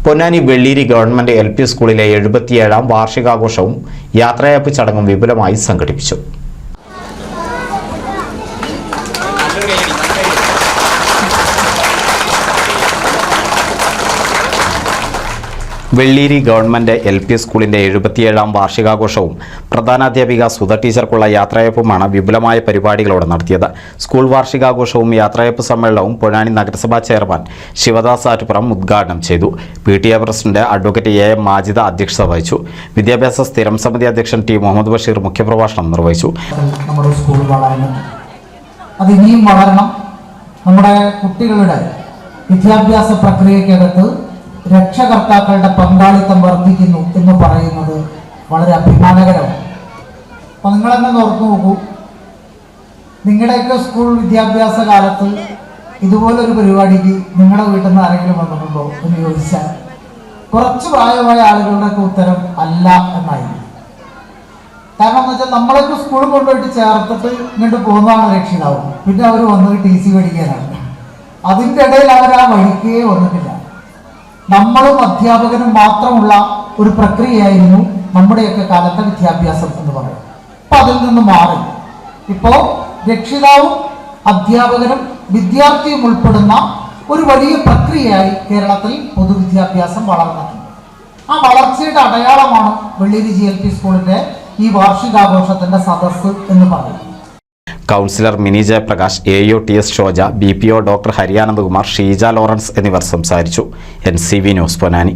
Ponnani വെള്ളീരി government LP സ്കൂളിലെ 77ാം വാർഷികാഘോഷവും യാത്രയയപ്പ് ചടങ്ങും വിപുലമായി സംഘടിപ്പിച്ചു. വെള്ളീരി ഗവൺമെന്റ് LP സ്കൂളിന്റെ 77ാം വാർഷികാഘോഷവും പ്രധാനാധ്യാപിക സുധ ടീച്ചർക്കുള്ള യാത്രയയപ്പുമാണ് വിപുലമായ പരിപാടികളോടെ നടത്തിയത്. സ്കൂൾ വാർഷികാഘോഷവും യാത്രയയപ്പ് സമ്മേളനവും പൊന്നാനി നഗരസഭാ ചെയർമാൻ ശിവദാസ് ആറ്റുപുറം ഉദ്ഘാടനം ചെയ്തു. PTA president advocate AM Majida അധ്യക്ഷത വഹിച്ചു. വിദ്യാഭ്യാസ സ്ഥിരം സമിതി അധ്യക്ഷൻ T മുഹമ്മദ് ബഷീർ മുഖ്യപ്രഭാഷണം നിർവഹിച്ചു. നമ്മുടെ സ്കൂൾ അത് ഇനിയും വളരണം. നമ്മുടെ കുട്ടികളുടെ വിദ്യാഭ്യാസ പ്രക്രിയക്കകത്ത് രക്ഷകർത്താക്കളുടെ പങ്കാളിത്തം വർദ്ധിക്കുന്നു എന്ന് പറയുന്നത് വളരെ അഭിമാനകരമാണ്. അപ്പോൾ നിങ്ങളെന്നെ ഓർത്തു നോക്കൂ, നിങ്ങളുടെയൊക്കെ സ്കൂൾ വിദ്യാഭ്യാസ കാലത്ത് ഇതുപോലൊരു പരിപാടിക്ക് നിങ്ങളുടെ വീട്ടിൽ നിന്ന് ആരെങ്കിലും വന്നിട്ടുണ്ടോ എന്ന് ചോദിച്ചാൽ കുറച്ച് പ്രായമായ ആളുകളുടെയൊക്കെ ഉത്തരം അല്ല എന്നായിരുന്നു. കാരണം എന്ന് വെച്ചാൽ നമ്മളൊക്കെ സ്കൂളിൽ കൊണ്ടുപോയിട്ട് ചേർത്തിട്ട് ഇങ്ങോട്ട് പോകുന്നതാണ് രക്ഷിതാവും. പിന്നെ അവർ വന്നത് TC മേടിക്കാനാണ്. അതിൻ്റെ ഇടയിൽ അവർ ആ വഴിക്കേ വന്നിട്ടില്ല. നമ്മളും അധ്യാപകനും മാത്രമുള്ള ഒരു പ്രക്രിയയായിരുന്നു നമ്മുടെയൊക്കെ കാലത്തെ വിദ്യാഭ്യാസം എന്ന് പറയും. അപ്പം അതിൽ നിന്ന് മാറി ഇപ്പോൾ രക്ഷിതാവും അധ്യാപകനും വിദ്യാർത്ഥിയും ഉൾപ്പെടുന്ന ഒരു വലിയ പ്രക്രിയയായി കേരളത്തിൽ പൊതുവിദ്യാഭ്യാസം വളർന്നിട്ടുണ്ട്. ആ വളർച്ചയുടെ അടയാളമാണ് വെള്ളീരി LP സ്കൂളിൻ്റെ ഈ വാർഷികാഘോഷത്തിൻ്റെ സദസ്സ് എന്ന് പറയുന്നത്. Councillor mini Jayaprakash, AO TS Shoja, BPO doctor Hariyanandakumar, Sheeja Lawrence എന്നിവർ സംസാരിച്ചു. NCV news Ponnani.